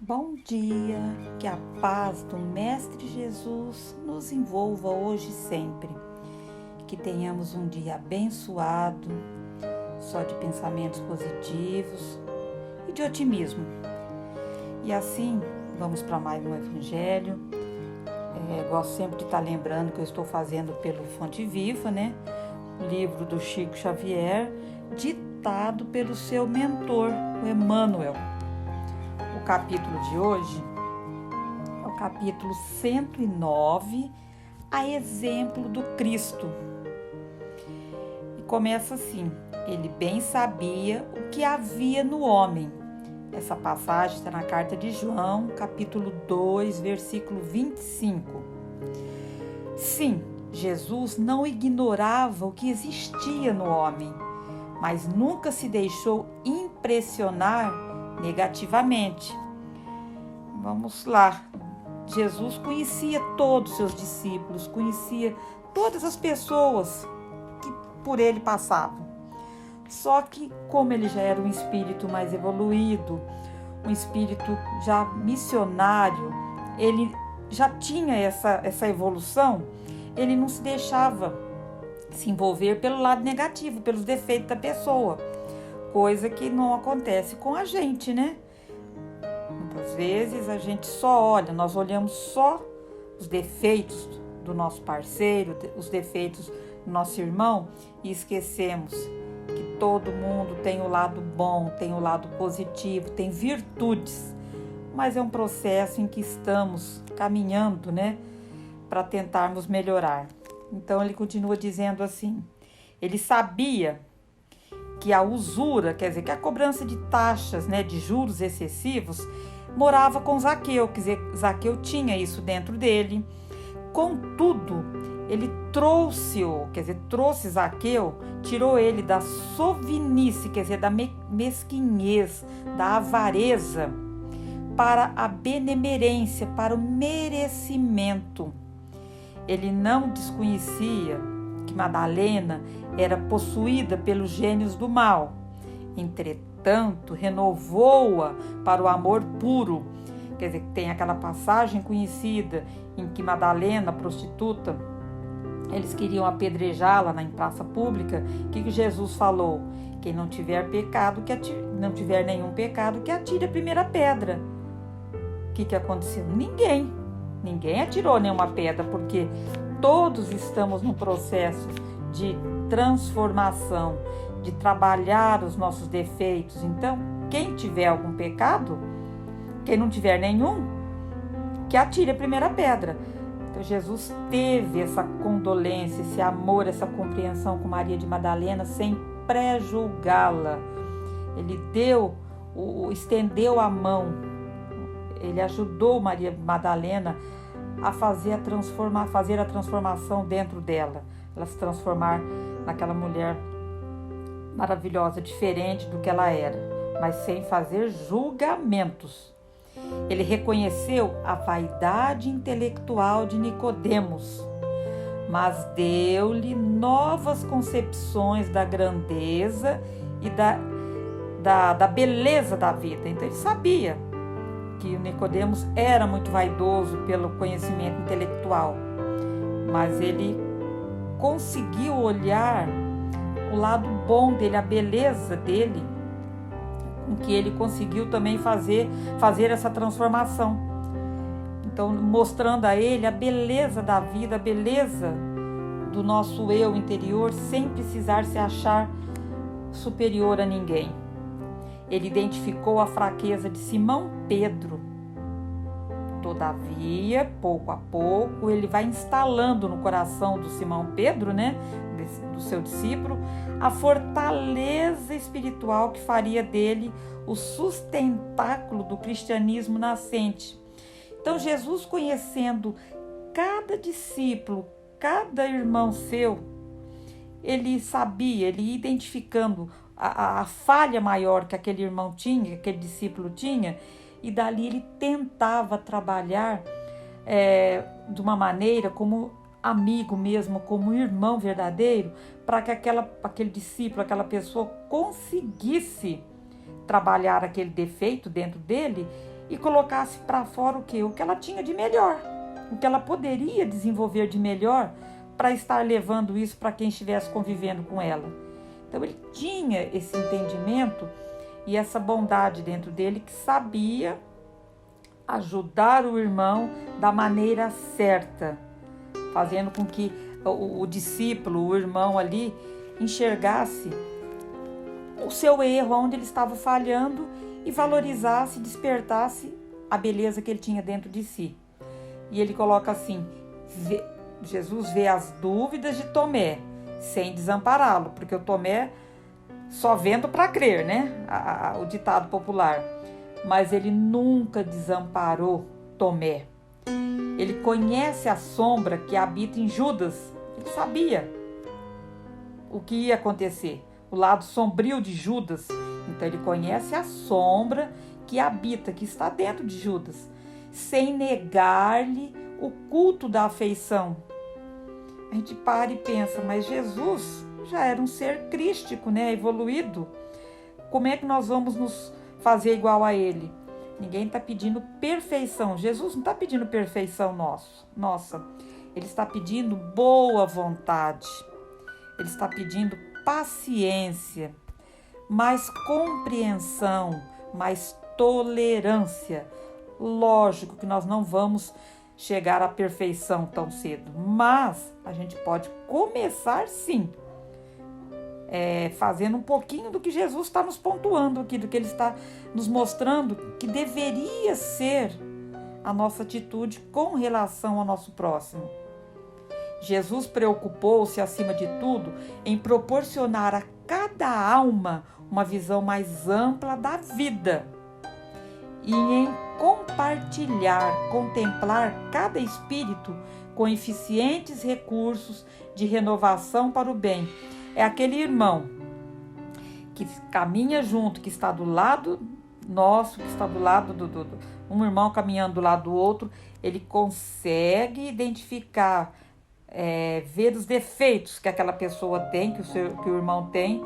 Bom dia, que a paz do Mestre Jesus nos envolva hoje e sempre. Que tenhamos um dia abençoado, só de pensamentos positivos e de otimismo. E assim, vamos para mais um Evangelho. Gosto sempre de estar lembrando que eu estou fazendo pelo Fonte Viva, né? O livro do Chico Xavier, ditado pelo seu mentor, o Emmanuel. O capítulo de hoje é o capítulo 109, a exemplo do Cristo. E começa assim: ele bem sabia o que havia no homem. Essa passagem está na carta de João, capítulo 2, versículo 25. Sim, Jesus não ignorava o que existia no homem, mas nunca se deixou impressionar negativamente. Vamos lá. Jesus conhecia todos os seus discípulos, conhecia todas as pessoas que por ele passavam. Só que, como ele já era um espírito mais evoluído, um espírito já missionário, ele já tinha essa evolução, ele não se deixava se envolver pelo lado negativo, pelos defeitos da pessoa. Coisa que não acontece com a gente, né? Muitas vezes a gente só olha, nós olhamos só os defeitos do nosso parceiro, os defeitos do nosso irmão e esquecemos que todo mundo tem o lado bom, tem o lado positivo, tem virtudes. Mas é um processo em que estamos caminhando, né? Para tentarmos melhorar. Então ele continua dizendo assim: ele sabia que a usura, quer dizer, que a cobrança de taxas, né, de juros excessivos, morava com Zaqueu, quer dizer, Zaqueu tinha isso dentro dele. Contudo, ele trouxe Zaqueu, tirou ele da sovinice, quer dizer, da mesquinhez, da avareza, para a benemerência, para o merecimento. Ele não desconhecia que Madalena era possuída pelos gênios do mal. Entretanto, renovou-a para o amor puro. Quer dizer, tem aquela passagem conhecida em que Madalena, prostituta, eles queriam apedrejá-la em praça pública. O que Jesus falou? Quem não tiver pecado, não tiver nenhum pecado, que atire a primeira pedra. O que aconteceu? Ninguém atirou nenhuma pedra, porque todos estamos num processo de transformação, de trabalhar os nossos defeitos. Então, quem tiver algum pecado, quem não tiver nenhum, que atire a primeira pedra. Então, Jesus teve essa condolência, esse amor, essa compreensão com Maria de Madalena, sem pré-julgá-la. Ele estendeu a mão, ele ajudou Maria Madalena a fazer a transformação dentro dela, ela se transformar naquela mulher maravilhosa, diferente do que ela era, mas sem fazer julgamentos. Ele reconheceu a vaidade intelectual de Nicodemos, mas deu-lhe novas concepções da grandeza e da beleza da vida. Então ele sabia que o Nicodemos era muito vaidoso pelo conhecimento intelectual, mas ele conseguiu olhar o lado bom dele, a beleza dele, com que ele conseguiu também fazer essa transformação. Então, mostrando a ele a beleza da vida, a beleza do nosso eu interior, sem precisar se achar superior a ninguém. Ele identificou a fraqueza de Simão Pedro. Todavia, pouco a pouco, ele vai instalando no coração do Simão Pedro, né, do seu discípulo, a fortaleza espiritual que faria dele o sustentáculo do cristianismo nascente. Então, Jesus, conhecendo cada discípulo, cada irmão seu, ele sabia, ele ia identificando a falha maior que aquele irmão tinha, que aquele discípulo tinha, e dali ele tentava trabalhar de uma maneira como amigo mesmo, como irmão verdadeiro, para que aquele discípulo, aquela pessoa conseguisse trabalhar aquele defeito dentro dele e colocasse para fora o quê? O que ela tinha de melhor, o que ela poderia desenvolver de melhor para estar levando isso para quem estivesse convivendo com ela. Então ele tinha esse entendimento e essa bondade dentro dele, que sabia ajudar o irmão da maneira certa, fazendo com que o discípulo, o irmão ali, enxergasse o seu erro, onde ele estava falhando, e valorizasse, despertasse a beleza que ele tinha dentro de si. E ele coloca assim: Jesus vê as dúvidas de Tomé, sem desampará-lo, porque o Tomé só vendo para crer, né? O ditado popular. Mas ele nunca desamparou Tomé. Ele conhece a sombra que habita em Judas. Ele sabia o que ia acontecer, o lado sombrio de Judas. Então ele conhece a sombra que habita, que está dentro de Judas, sem negar-lhe o culto da afeição. A gente para e pensa, mas Jesus já era um ser crístico, né? Evoluído. Como é que nós vamos nos fazer igual a ele? Ninguém está pedindo perfeição. Jesus não está pedindo perfeição nossa. Ele está pedindo boa vontade. Ele está pedindo paciência, mais compreensão, mais tolerância. Lógico que nós não vamos chegar à perfeição tão cedo, mas a gente pode começar sim, fazendo um pouquinho do que Jesus está nos pontuando aqui, do que ele está nos mostrando que deveria ser a nossa atitude com relação ao nosso próximo. Jesus preocupou-se, acima de tudo, em proporcionar a cada alma uma visão mais ampla da vida e em contemplar cada espírito com eficientes recursos de renovação para o bem. É aquele irmão que caminha junto, que está do lado nosso, que está do lado um irmão caminhando do lado do outro, ele consegue identificar, ver os defeitos que aquela pessoa tem, que o irmão tem,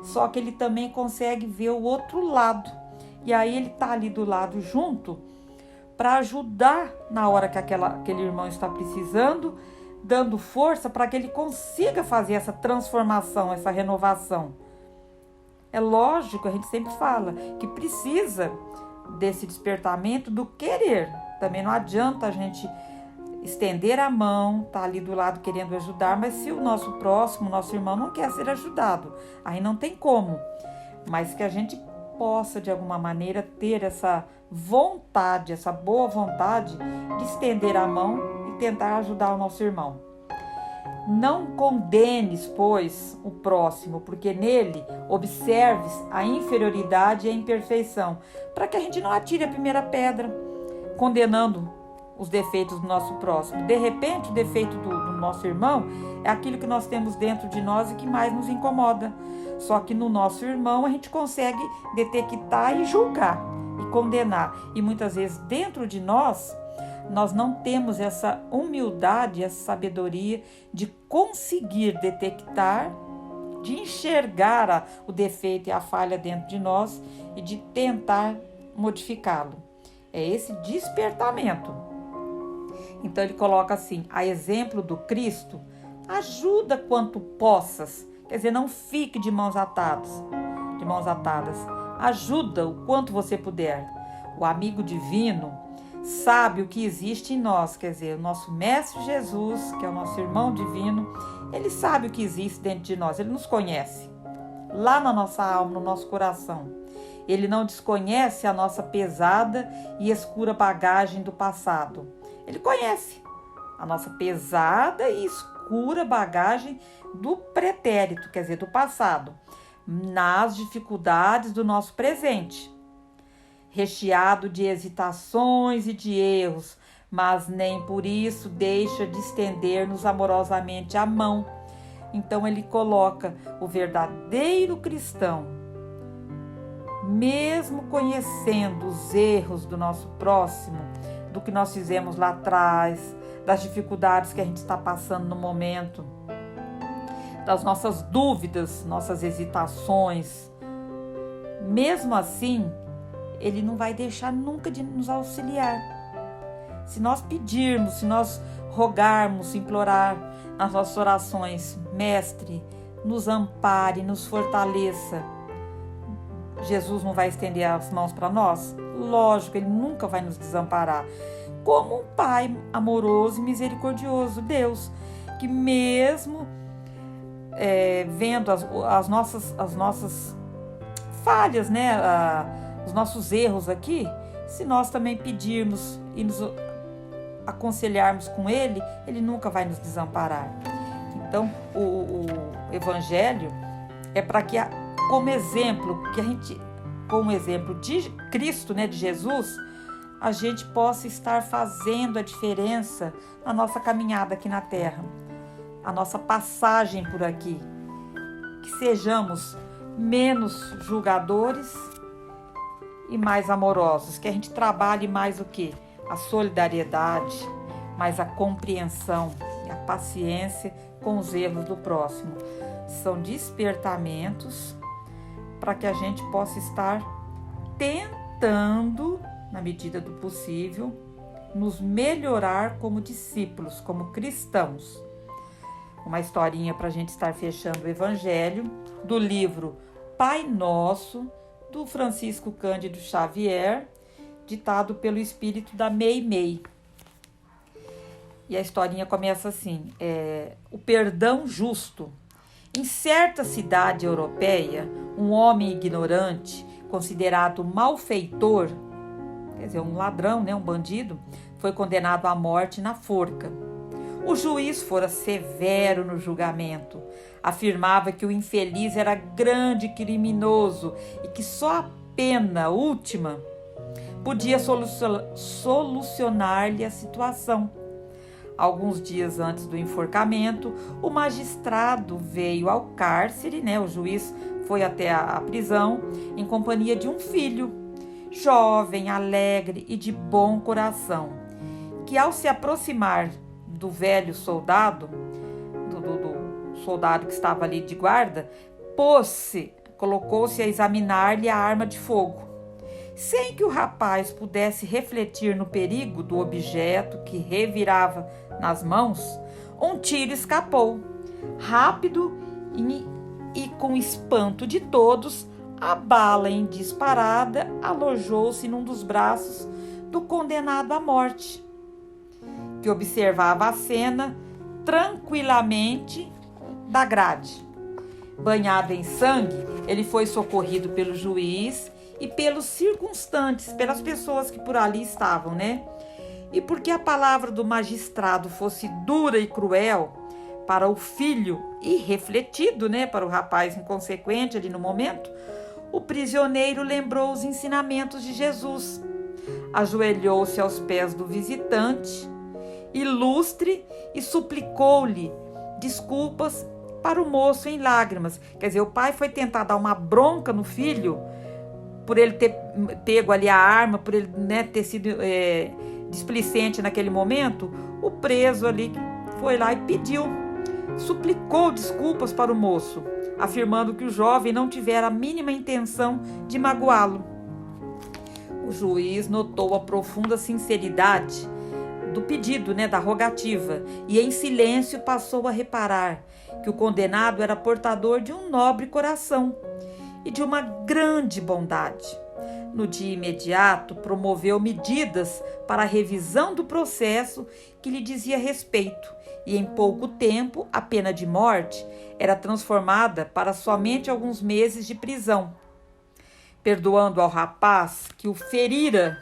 só que ele também consegue ver o outro lado. E aí ele está ali do lado junto para ajudar na hora que aquele irmão está precisando, dando força para que ele consiga fazer essa transformação, essa renovação. É lógico, a gente sempre fala que precisa desse despertamento do querer. Também não adianta a gente estender a mão, tá ali do lado querendo ajudar, mas se o nosso próximo, nosso irmão não quer ser ajudado, aí não tem como. Mas que a gente possa, de alguma maneira, ter essa vontade, essa boa vontade de estender a mão e tentar ajudar o nosso irmão. Não condenes, pois, o próximo, porque nele observes a inferioridade e a imperfeição, para que a gente não atire a primeira pedra, condenando os defeitos do nosso próximo. De repente, o defeito do nosso irmão é aquilo que nós temos dentro de nós e que mais nos incomoda. Só que no nosso irmão a gente consegue detectar e julgar e condenar. E muitas vezes dentro de nós não temos essa humildade, essa sabedoria de conseguir detectar, de enxergar o defeito e a falha dentro de nós e de tentar modificá-lo. É esse despertamento. Então ele coloca assim: a exemplo do Cristo, ajuda quanto possas. Quer dizer, não fique de mãos atadas. Ajuda o quanto você puder. O amigo divino sabe o que existe em nós, quer dizer, o nosso Mestre Jesus, que é o nosso irmão divino, ele sabe o que existe dentro de nós, ele nos conhece, lá na nossa alma, no nosso coração. Ele não desconhece a nossa pesada e escura bagagem do passado. Ele conhece a nossa pesada e escura bagagem do pretérito, quer dizer, do passado, nas dificuldades do nosso presente, recheado de hesitações e de erros, mas nem por isso deixa de estender-nos amorosamente a mão. Então ele coloca o verdadeiro cristão, mesmo conhecendo os erros do nosso próximo, do que nós fizemos lá atrás, das dificuldades que a gente está passando no momento, das nossas dúvidas, nossas hesitações, mesmo assim, ele não vai deixar nunca de nos auxiliar. Se nós pedirmos, se nós rogarmos, implorar nas nossas orações, Mestre, nos ampare, nos fortaleça, Jesus não vai estender as mãos para nós? Lógico, ele nunca vai nos desamparar. Como um Pai amoroso e misericordioso, Deus, que mesmo vendo as nossas falhas, né, os nossos erros aqui, se nós também pedirmos e nos aconselharmos com Ele, Ele nunca vai nos desamparar. Então, o Evangelho é para que, como exemplo de Cristo, né, de Jesus, a gente possa estar fazendo a diferença na nossa caminhada aqui na Terra, a nossa passagem por aqui, que sejamos menos julgadores e mais amorosos, que a gente trabalhe mais o quê? A solidariedade, mais a compreensão e a paciência com os erros do próximo. São despertamentos para que a gente possa estar tentando, na medida do possível, nos melhorar como discípulos, como cristãos. Uma historinha para a gente estar fechando o Evangelho, do livro Pai Nosso, do Francisco Cândido Xavier, ditado pelo espírito da Meimei. E a historinha começa assim: o perdão justo. Em certa cidade europeia, um homem ignorante, considerado malfeitor, quer dizer, um ladrão, né, um bandido, foi condenado à morte na forca. O juiz fora severo no julgamento. Afirmava que o infeliz era grande criminoso e que só a pena última podia solucionar-lhe a situação. Alguns dias antes do enforcamento, o magistrado veio ao cárcere, né? O juiz foi até a prisão em companhia de um filho, jovem, alegre e de bom coração, que ao se aproximar do velho soldado, do soldado que estava ali de guarda, colocou-se a examinar-lhe a arma de fogo. Sem que o rapaz pudesse refletir no perigo do objeto que revirava nas mãos, um tiro escapou. Rápido e com espanto de todos, a bala em disparada alojou-se num dos braços do condenado à morte, que observava a cena tranquilamente da grade. Banhado em sangue, ele foi socorrido pelo juiz e pelos circunstantes, pelas pessoas que por ali estavam, né? E porque a palavra do magistrado fosse dura e cruel para o filho irrefletido, né, para o rapaz inconsequente ali no momento, o prisioneiro lembrou os ensinamentos de Jesus, ajoelhou-se aos pés do visitante ilustre e suplicou-lhe desculpas para o moço em lágrimas. Quer dizer, o pai foi tentar dar uma bronca no filho por ele ter pego ali a arma, por ele, né, ter sido displicente naquele momento. O preso ali foi lá e suplicou desculpas para o moço, afirmando que o jovem não tivera a mínima intenção de magoá-lo. O juiz notou a profunda sinceridade do pedido, né, da rogativa, e em silêncio passou a reparar que o condenado era portador de um nobre coração e de uma grande bondade. No dia imediato, promoveu medidas para a revisão do processo que lhe dizia respeito, e em pouco tempo a pena de morte era transformada para somente alguns meses de prisão. Perdoando ao rapaz que o ferira,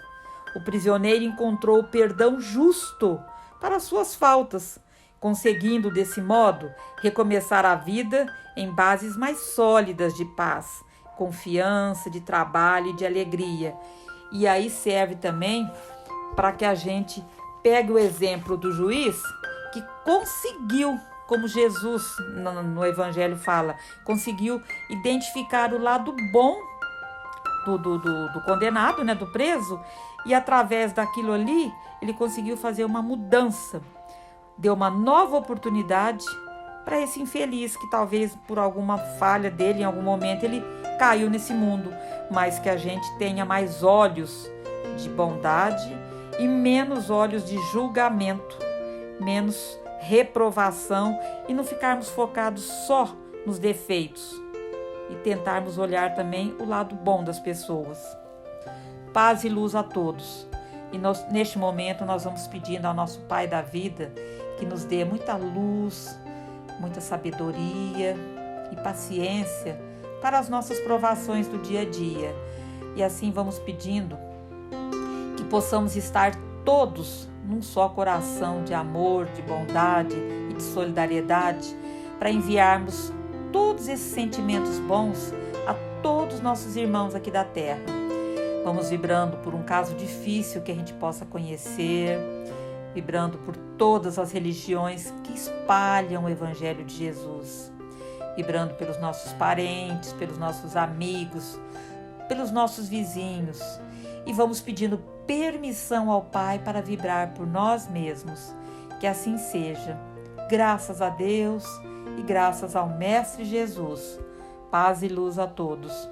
o prisioneiro encontrou o perdão justo para suas faltas, conseguindo desse modo recomeçar a vida em bases mais sólidas de paz, confiança, de trabalho e de alegria. E aí serve também para que a gente pegue o exemplo do juiz que conseguiu, como Jesus no Evangelho fala, conseguiu identificar o lado bom do condenado, né, do preso, e através daquilo ali ele conseguiu fazer uma mudança, deu uma nova oportunidade para esse infeliz que talvez por alguma falha dele, em algum momento, ele caiu nesse mundo, mas que a gente tenha mais olhos de bondade e menos olhos de julgamento, menos reprovação e não ficarmos focados só nos defeitos e tentarmos olhar também o lado bom das pessoas. Paz e luz a todos. E neste momento nós vamos pedindo ao nosso Pai da vida que nos dê muita luz, muita sabedoria e paciência para as nossas provações do dia a dia. E assim vamos pedindo que possamos estar todos num só coração de amor, de bondade e de solidariedade para enviarmos todos esses sentimentos bons a todos os nossos irmãos aqui da terra. Vamos vibrando por um caso difícil que a gente possa conhecer, vibrando por todas as religiões que espalham o Evangelho de Jesus, vibrando pelos nossos parentes, pelos nossos amigos, pelos nossos vizinhos. E vamos pedindo permissão ao Pai para vibrar por nós mesmos. Que assim seja. Graças a Deus e graças ao Mestre Jesus. Paz e luz a todos.